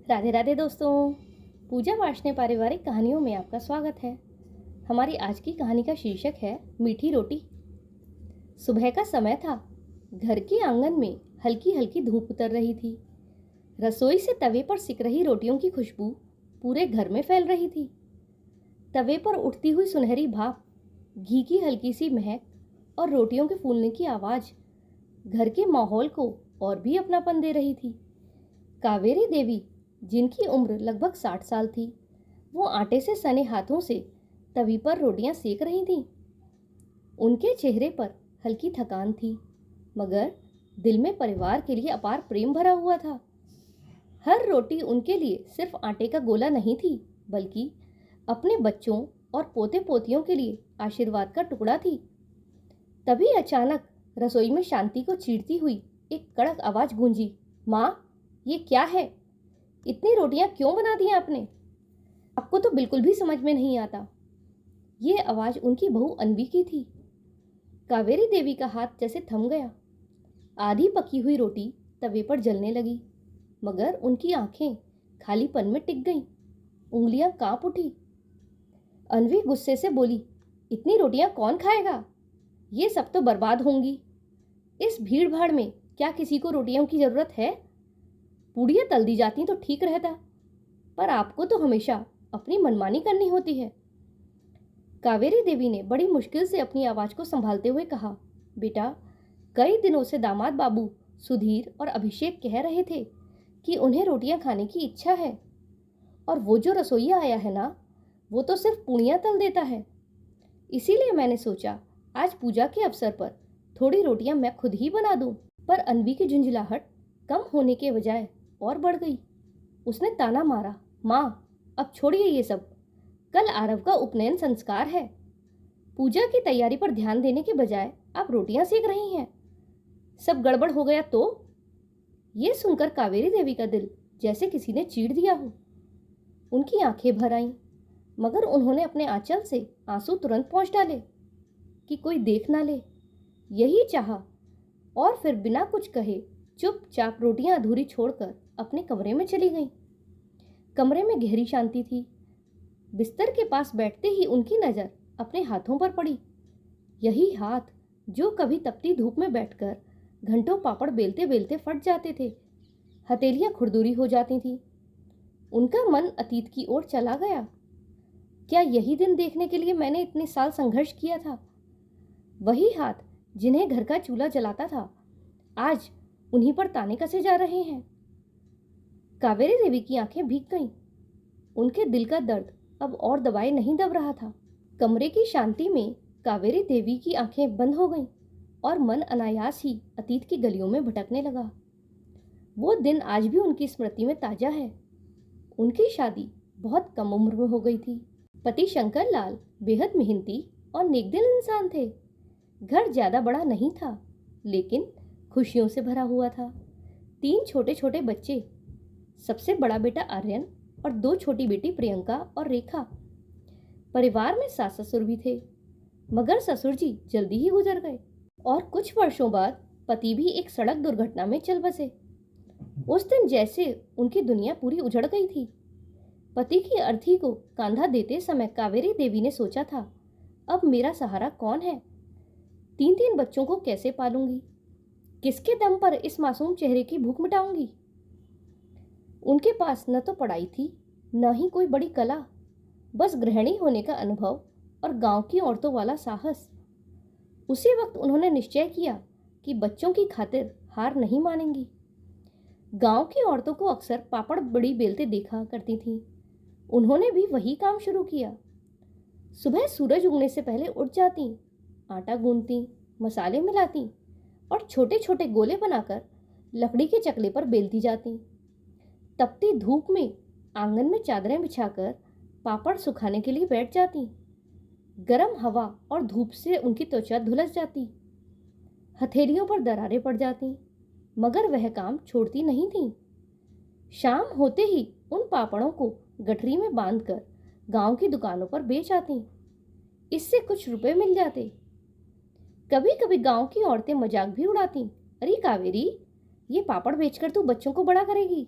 राधे राधे दोस्तों। पूजा वार्ष्णेय पारिवारिक कहानियों में आपका स्वागत है। हमारी आज की कहानी का शीर्षक है मीठी रोटी। सुबह का समय था। घर के आंगन में हल्की हल्की धूप उतर रही थी। रसोई से तवे पर सिक रही रोटियों की खुशबू पूरे घर में फैल रही थी। तवे पर उठती हुई सुनहरी भाप, घी की हल्की सी महक और रोटियों के फूलने की आवाज़ घर के माहौल को और भी अपनापन दे रही थी। कावेरी देवी, जिनकी उम्र लगभग 60 साल थी, वो आटे से सने हाथों से तवी पर रोटियां सेक रही थीं। उनके चेहरे पर हल्की थकान थी, मगर दिल में परिवार के लिए अपार प्रेम भरा हुआ था। हर रोटी उनके लिए सिर्फ आटे का गोला नहीं थी, बल्कि अपने बच्चों और पोते पोतियों के लिए आशीर्वाद का टुकड़ा थी। तभी अचानक रसोई में शांति को चीरती हुई एक कड़क आवाज गूंजी। माँ, ये क्या है? इतनी रोटियां क्यों बना दी आपने? आपको तो बिल्कुल भी समझ में नहीं आता। ये आवाज उनकी बहू अनवी की थी। कावेरी देवी का हाथ जैसे थम गया। आधी पकी हुई रोटी तवे पर जलने लगी, मगर उनकी आंखें खालीपन में टिक गईं। उंगलियां कांप उठी। अनवी गुस्से से बोली, इतनी रोटियां कौन खाएगा? ये सब तो बर्बाद होंगी। इस भीड़ भाड़ में क्या किसी को रोटियों की जरूरत है? पूड़ियाँ तल दी जाती तो ठीक रहता, पर आपको तो हमेशा अपनी मनमानी करनी होती है। कावेरी देवी ने बड़ी मुश्किल से अपनी आवाज को संभालते हुए कहा, बेटा, कई दिनों से दामाद बाबू सुधीर और अभिषेक कह रहे थे कि उन्हें रोटियां खाने की इच्छा है, और वो जो रसोइया आया है ना, वो तो सिर्फ पूड़ियाँ तल देता है। इसीलिए मैंने सोचा आज पूजा के अवसर पर थोड़ी रोटियां मैं खुद ही बना दूं। पर अनवी की झुंझलाहट कम होने के बजाय और बढ़ गई। उसने ताना मारा, माँ, अब छोड़िए ये सब। कल आरव का उपनयन संस्कार है। पूजा की तैयारी पर ध्यान देने के बजाय आप रोटियां सेक रही हैं। सब गड़बड़ हो गया तो? ये सुनकर कावेरी देवी का दिल जैसे किसी ने चीर दिया हो। उनकी आंखें भर आईं, मगर उन्होंने अपने आंचल से आंसू तुरंत पोंछ डाले कि कोई देख ना ले। यही चाहा, और फिर बिना कुछ कहे चुपचाप रोटियां अधूरी छोड़कर अपने कमरे में चली गईं। कमरे में गहरी शांति थी। बिस्तर के पास बैठते ही उनकी नज़र अपने हाथों पर पड़ी। यही हाथ जो कभी तपती धूप में बैठकर घंटों पापड़ बेलते बेलते फट जाते थे, हथेलियां खुरदुरी हो जाती थीं। उनका मन अतीत की ओर चला गया। क्या यही दिन देखने के लिए मैंने इतने साल संघर्ष किया था? वही हाथ जिन्हें घर का चूल्हा जलाता था, आज उन्हीं पर ताने कसे जा रहे हैं। कावेरी देवी की आंखें भीग गईं। उनके दिल का दर्द अब और दबाए नहीं दब रहा था। कमरे की शांति में कावेरी देवी की आंखें बंद हो गईं और मन अनायास ही अतीत की गलियों में भटकने लगा। वो दिन आज भी उनकी स्मृति में ताजा है। उनकी शादी बहुत कम उम्र में हो गई थी। पति शंकर लाल बेहद मेहनती और नेकदिल इंसान थे। घर ज्यादा बड़ा नहीं था, लेकिन खुशियों से भरा हुआ था। 3 छोटे छोटे बच्चे, सबसे बड़ा बेटा आर्यन और 2 छोटी बेटी प्रियंका और रेखा। परिवार में सास ससुर भी थे, मगर ससुर जी जल्दी ही गुजर गए और कुछ वर्षों बाद पति भी एक सड़क दुर्घटना में चल बसे। उस दिन जैसे उनकी दुनिया पूरी उजड़ गई थी। पति की अर्थी को कंधा देते समय कावेरी देवी ने सोचा था, अब मेरा सहारा कौन है? 3 बच्चों को कैसे पालूंगी? किसके दम पर इस मासूम चेहरे की भूख मिटाऊंगी? उनके पास न तो पढ़ाई थी, न ही कोई बड़ी कला, बस गृहिणी होने का अनुभव और गांव की औरतों वाला साहस। उसी वक्त उन्होंने निश्चय किया कि बच्चों की खातिर हार नहीं मानेंगी। गांव की औरतों को अक्सर पापड़ बड़ी बेलते देखा करती थीं। उन्होंने भी वही काम शुरू किया। सुबह सूरज उगने से पहले उठ जाती, आटा गूंथती, मसाले मिलाती और छोटे छोटे गोले बनाकर लकड़ी के चकले पर बेलती जाती। तपती धूप में आंगन में चादरें बिछाकर पापड़ सुखाने के लिए बैठ जाती। गर्म हवा और धूप से उनकी त्वचा धुलस जाती, हथेलियों पर दरारें पड़ जाती, मगर वह काम छोड़ती नहीं थी। शाम होते ही उन पापड़ों को गठरी में बांधकर गांव की दुकानों पर बेच आती। इससे कुछ रुपए मिल जाते। कभी कभी गांव की औरतें मजाक भी उड़ाती, अरे कावेरी, ये पापड़ बेचकर तू बच्चों को बड़ा करेगी।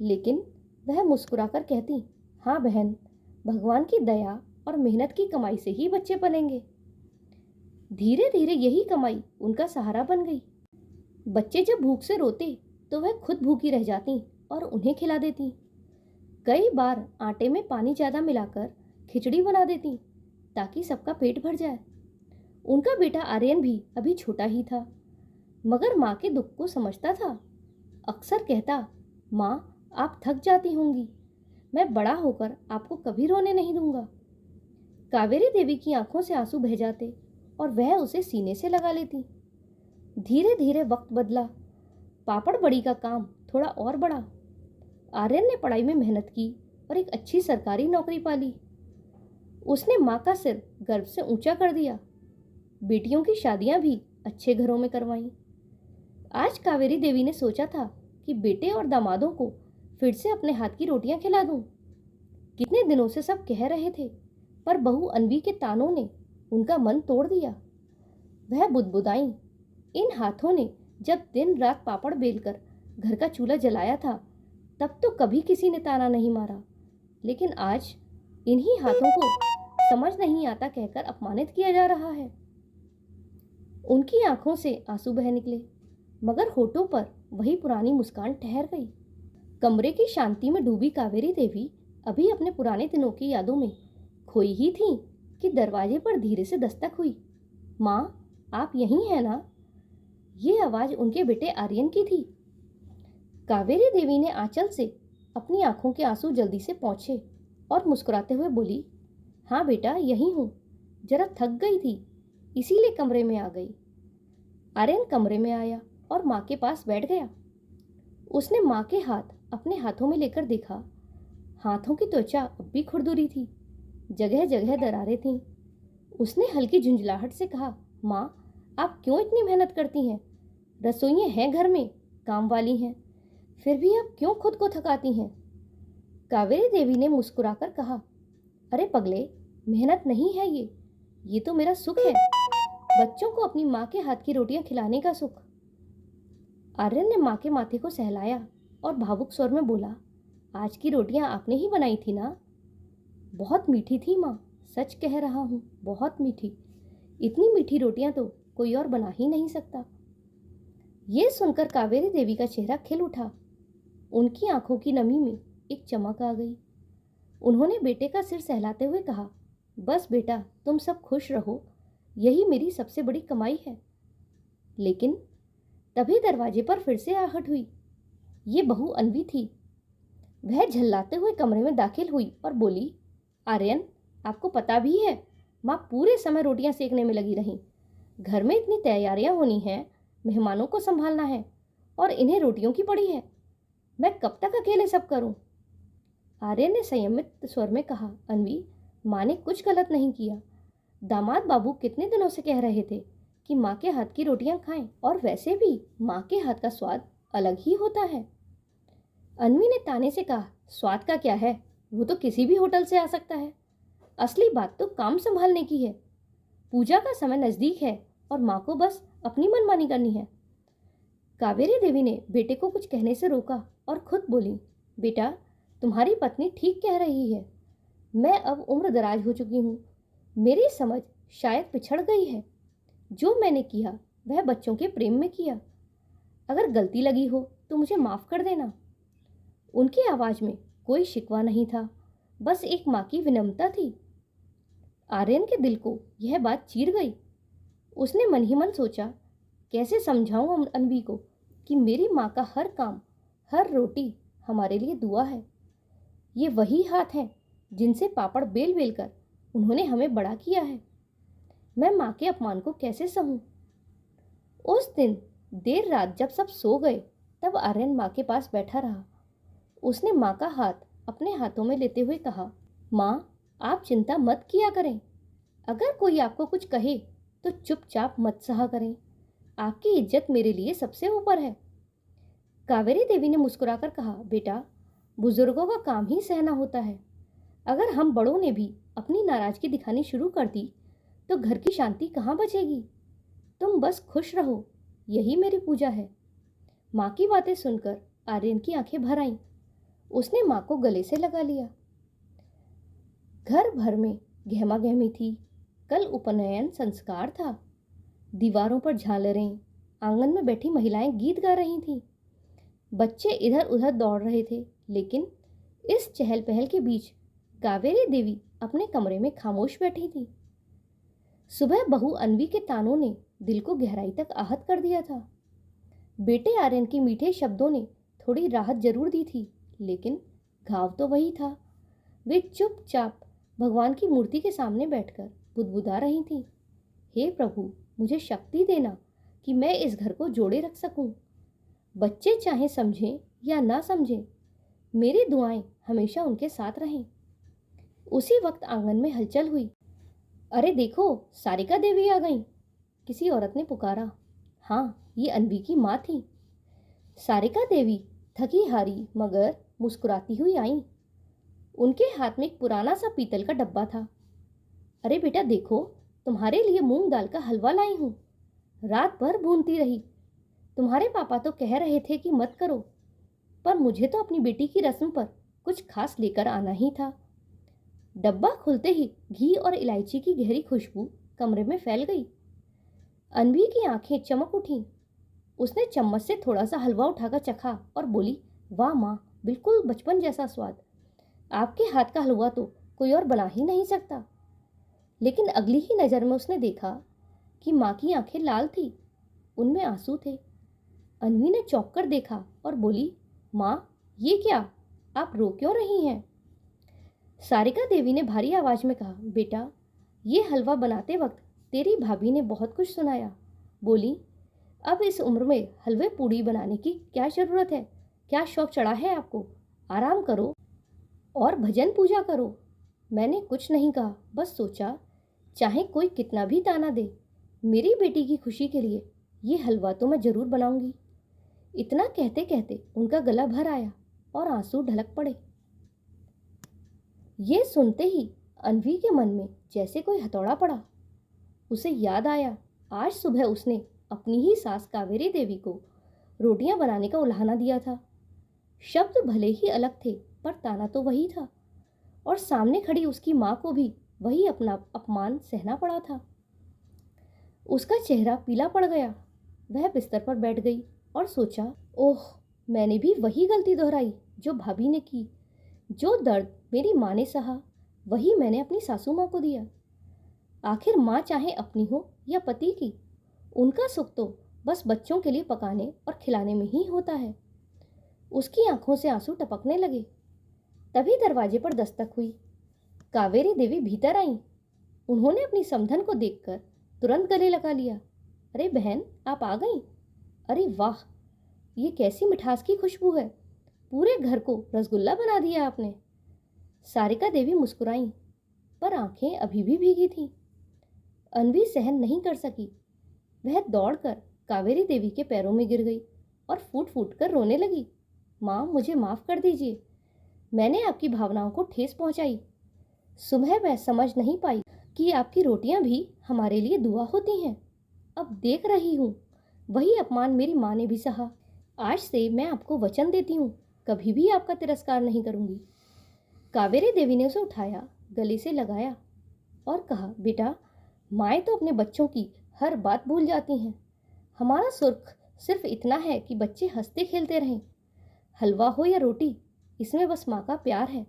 लेकिन वह मुस्कुराकर कहती, हाँ बहन, भगवान की दया और मेहनत की कमाई से ही बच्चे पलेंगे। धीरे धीरे यही कमाई उनका सहारा बन गई। बच्चे जब भूख से रोते तो वह खुद भूखी रह जाती और उन्हें खिला देती। कई बार आटे में पानी ज़्यादा मिलाकर खिचड़ी बना देती ताकि सबका पेट भर जाए। उनका बेटा आर्यन भी अभी छोटा ही था, मगर माँ के दुख को समझता था। अक्सर कहता, माँ आप थक जाती होंगी, मैं बड़ा होकर आपको कभी रोने नहीं दूंगा। कावेरी देवी की आंखों से आंसू बह जाते और वह उसे सीने से लगा लेती। धीरे धीरे वक्त बदला। पापड़ बड़ी का काम थोड़ा और बढ़ा। आर्यन ने पढ़ाई में मेहनत की और एक अच्छी सरकारी नौकरी पाली। उसने माँ का सिर गर्व से ऊंचा कर दिया। बेटियों की शादियां भी अच्छे घरों में करवाईं। आज कावेरी देवी ने सोचा था कि बेटे और दामादों को फिर से अपने हाथ की रोटियां खिला दूं। कितने दिनों से सब कह रहे थे, पर बहू अन्वी के तानों ने उनका मन तोड़ दिया। वह बुदबुदाई, इन हाथों ने जब दिन रात पापड़ बेलकर घर का चूल्हा जलाया था तब तो कभी किसी ने ताना नहीं मारा, लेकिन आज इन्हीं हाथों को समझ नहीं आता कहकर अपमानित किया जा रहा है। उनकी आंखों से आंसू बह निकले, मगर होठों पर वही पुरानी मुस्कान ठहर गई। कमरे की शांति में डूबी कावेरी देवी अभी अपने पुराने दिनों की यादों में खोई ही थी कि दरवाजे पर धीरे से दस्तक हुई। माँ, आप यहीं हैं ना? ये आवाज उनके बेटे आर्यन की थी। कावेरी देवी ने आंचल से अपनी आंखों के आंसू जल्दी से पोंछे और मुस्कुराते हुए बोली, हाँ बेटा, यहीं हूँ, जरा थक गई थी इसीलिए कमरे में आ गई। आर्यन कमरे में आया और माँ के पास बैठ गया। उसने माँ के हाथ अपने हाथों में लेकर देखा। हाथों की त्वचा अब भी खुरदुरी थी, जगह जगह दरारें थीं। उसने हल्की झुंझलाहट से कहा, माँ, आप क्यों इतनी मेहनत करती हैं? रसोइयाँ हैं घर में, काम वाली हैं, फिर भी आप क्यों खुद को थकाती हैं? कावेरी देवी ने मुस्कुराकर कहा, अरे पगले, मेहनत नहीं है ये तो मेरा सुख है, बच्चों को अपनी माँ के हाथ की रोटियां खिलाने का सुख। आर्यन ने माँ के माथे को सहलाया और भावुक स्वर में बोला, आज की रोटियां आपने ही बनाई थी ना? बहुत मीठी थी माँ, सच कह रहा हूँ, बहुत मीठी। इतनी मीठी रोटियां तो कोई और बना ही नहीं सकता। ये सुनकर कावेरी देवी का चेहरा खिल उठा। उनकी आंखों की नमी में एक चमक आ गई। उन्होंने बेटे का सिर सहलाते हुए कहा, बस बेटा, तुम सब खुश रहो, यही मेरी सबसे बड़ी कमाई है। लेकिन तभी दरवाजे पर फिर से आहट हुई। ये बहू अन्वी थी। वह झल्लाते हुए कमरे में दाखिल हुई और बोली, आर्यन, आपको पता भी है माँ पूरे समय रोटियां सेकने में लगी रहीं। घर में इतनी तैयारियां होनी हैं, मेहमानों को संभालना है और इन्हें रोटियों की पड़ी है। मैं कब तक अकेले सब करूं? आर्यन ने संयमित स्वर में कहा, अन्वी, माँ ने कुछ गलत नहीं किया। दामाद बाबू कितने दिनों से कह रहे थे कि माँ के हाथ की रोटियां खाएं, और वैसे भी माँ के हाथ का स्वाद अलग ही होता है। अन्वी ने ताने से कहा, स्वाद का क्या है, वो तो किसी भी होटल से आ सकता है। असली बात तो काम संभालने की है। पूजा का समय नज़दीक है और माँ को बस अपनी मनमानी करनी है। कावेरी देवी ने बेटे को कुछ कहने से रोका और खुद बोली, बेटा, तुम्हारी पत्नी ठीक कह रही है। मैं अब उम्र दराज हो चुकी हूँ, मेरी समझ शायद पिछड़ गई है। जो मैंने किया वह बच्चों के प्रेम में किया। अगर गलती लगी हो तो मुझे माफ़ कर देना। उनकी आवाज़ में कोई शिकवा नहीं था, बस एक माँ की विनम्रता थी। आर्यन के दिल को यह बात चीर गई। उसने मन ही मन सोचा, कैसे समझाऊं अन्वी को कि मेरी माँ का हर काम, हर रोटी हमारे लिए दुआ है। ये वही हाथ हैं जिनसे पापड़ बेल बेल कर उन्होंने हमें बड़ा किया है। मैं माँ के अपमान को कैसे सहूं? उस दिन देर रात जब सब सो गए तब आर्यन माँ के पास बैठा रहा। उसने माँ का हाथ अपने हाथों में लेते हुए कहा, माँ, आप चिंता मत किया करें। अगर कोई आपको कुछ कहे तो चुपचाप मत सहा करें। आपकी इज्जत मेरे लिए सबसे ऊपर है। कावेरी देवी ने मुस्कुराकर कहा, बेटा, बुजुर्गों का काम ही सहना होता है। अगर हम बड़ों ने भी अपनी नाराजगी दिखानी शुरू कर दी तो घर की शांति कहाँ बचेगी? तुम बस खुश रहो, यही मेरी पूजा है। माँ की बातें सुनकर आर्यन की आंखें भर आईं। उसने माँ को गले से लगा लिया। घर भर में गहमा गहमी थी। कल उपनयन संस्कार था। दीवारों पर झालरें, आंगन में बैठी महिलाएं गीत गा रही थीं। बच्चे इधर उधर दौड़ रहे थे, लेकिन इस चहल पहल के बीच कावेरी देवी अपने कमरे में खामोश बैठी थी। सुबह बहू अन्वी के तानों ने दिल को गहराई तक आहत कर दिया था। बेटे आर्यन के मीठे शब्दों ने थोड़ी राहत जरूर दी थी, लेकिन घाव तो वही था। वे चुपचाप भगवान की मूर्ति के सामने बैठकर बुदबुदा रही थीं। हे प्रभु, मुझे शक्ति देना कि मैं इस घर को जोड़े रख सकूं। बच्चे चाहे समझें या ना समझें, मेरी दुआएं हमेशा उनके साथ रहें। उसी वक्त आंगन में हलचल हुई। अरे देखो, सारिका देवी आ गईं, किसी औरत ने पुकारा। हाँ, ये अन्वी की माँ थी। सारिका देवी थकी हारी मगर मुस्कुराती हुई आईं। उनके हाथ में एक पुराना सा पीतल का डब्बा था। अरे बेटा देखो, तुम्हारे लिए मूंग दाल का हलवा लाई हूँ। रात भर भूनती रही। तुम्हारे पापा तो कह रहे थे कि मत करो, पर मुझे तो अपनी बेटी की रस्म पर कुछ खास लेकर आना ही था। डब्बा खुलते ही घी और इलायची की गहरी खुशबू कमरे में फैल गई। अन्वी की आंखें चमक उठीं। उसने चम्मच से थोड़ा सा हलवा उठाकर चखा और बोली, वाह माँ, बिल्कुल बचपन जैसा स्वाद। आपके हाथ का हलवा तो कोई और बना ही नहीं सकता। लेकिन अगली ही नज़र में उसने देखा कि माँ की आंखें लाल थी, उनमें आंसू थे। अन्वी ने चौंक कर देखा और बोली, माँ, ये क्या, आप रो क्यों रही हैं? सारिका देवी ने भारी आवाज में कहा, बेटा, ये हलवा बनाते वक्त तेरी भाभी ने बहुत कुछ सुनाया। बोली, अब इस उम्र में हलवे पूड़ी बनाने की क्या ज़रूरत है? क्या शौक चढ़ा है आपको? आराम करो और भजन पूजा करो। मैंने कुछ नहीं कहा, बस सोचा चाहे कोई कितना भी ताना दे, मेरी बेटी की खुशी के लिए ये हलवा तो मैं ज़रूर बनाऊंगी। इतना कहते कहते उनका गला भर आया और आंसू ढलक पड़े। ये सुनते ही अन्वी के मन में जैसे कोई हथौड़ा पड़ा। उसे याद आया, आज सुबह उसने अपनी ही सास कावेरी देवी को रोटियां बनाने का उल्हाना दिया था। शब्द भले ही अलग थे, पर ताना तो वही था, और सामने खड़ी उसकी माँ को भी वही अपना अपमान सहना पड़ा था। उसका चेहरा पीला पड़ गया। वह बिस्तर पर बैठ गई और सोचा, ओह, मैंने भी वही गलती दोहराई जो भाभी ने की। जो दर्द मेरी माँ ने सहा, वही मैंने अपनी सासू माँ को दिया। आखिर माँ चाहे अपनी हो या पति की, उनका सुख तो बस बच्चों के लिए पकाने और खिलाने में ही होता है। उसकी आंखों से आंसू टपकने लगे। तभी दरवाजे पर दस्तक हुई। कावेरी देवी भीतर आईं। उन्होंने अपनी समधन को देखकर तुरंत गले लगा लिया। अरे बहन, आप आ गईं? अरे वाह, ये कैसी मिठास की खुशबू है। पूरे घर को रसगुल्ला बना दिया आपने। सारिका देवी मुस्कुराईं, पर आंखें अभी भी भीगी थीं। अन्वी सहन नहीं कर सकी। वह दौड़कर कावेरी देवी के पैरों में गिर गई और फूट फूट कर रोने लगी। माँ, मुझे माफ़ कर दीजिए, मैंने आपकी भावनाओं को ठेस पहुंचाई। सुबह मैं समझ नहीं पाई कि आपकी रोटियां भी हमारे लिए दुआ होती हैं। अब देख रही हूँ, वही अपमान मेरी माँ ने भी सहा। आज से मैं आपको वचन देती हूँ, कभी भी आपका तिरस्कार नहीं करूँगी। कावेरी देवी ने उसे उठाया, गले से लगाया और कहा, बेटा, माएँ तो अपने बच्चों की हर बात भूल जाती हैं। हमारा सुख सिर्फ इतना है कि बच्चे हंसते खेलते रहें। हलवा हो या रोटी, इसमें बस माँ का प्यार है।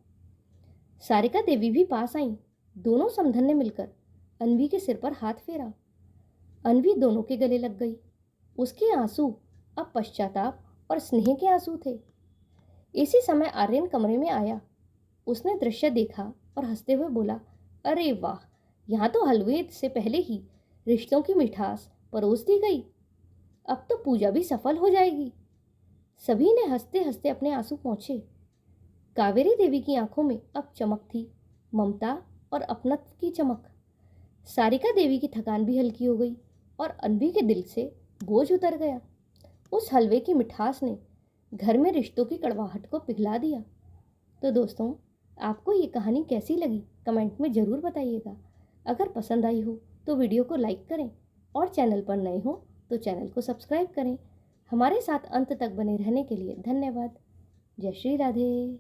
सारिका देवी भी पास आईं। दोनों समधन ने मिलकर अन्वी के सिर पर हाथ फेरा। अन्वी दोनों के गले लग गई। उसके आंसू अब पश्चाताप और स्नेह के आंसू थे। इसी समय आर्यन कमरे में आया। उसने दृश्य देखा और हंसते हुए बोला, अरे वाह, यहाँ तो हलवे से पहले ही रिश्तों की मिठास परोस दी गई। अब तो पूजा भी सफल हो जाएगी। सभी ने हंसते हंसते अपने आंसू पोंछे। कावेरी देवी की आंखों में अब चमक थी, ममता और अपनत्व की चमक। सारिका देवी की थकान भी हल्की हो गई और अन्वी के दिल से बोझ उतर गया। उस हलवे की मिठास ने घर में रिश्तों की कड़वाहट को पिघला दिया। तो दोस्तों, आपको ये कहानी कैसी लगी कमेंट में ज़रूर बताइएगा। अगर पसंद आई हो तो वीडियो को लाइक करें और चैनल पर नए हो तो चैनल को सब्सक्राइब करें। हमारे साथ अंत तक बने रहने के लिए धन्यवाद। जय श्री राधे।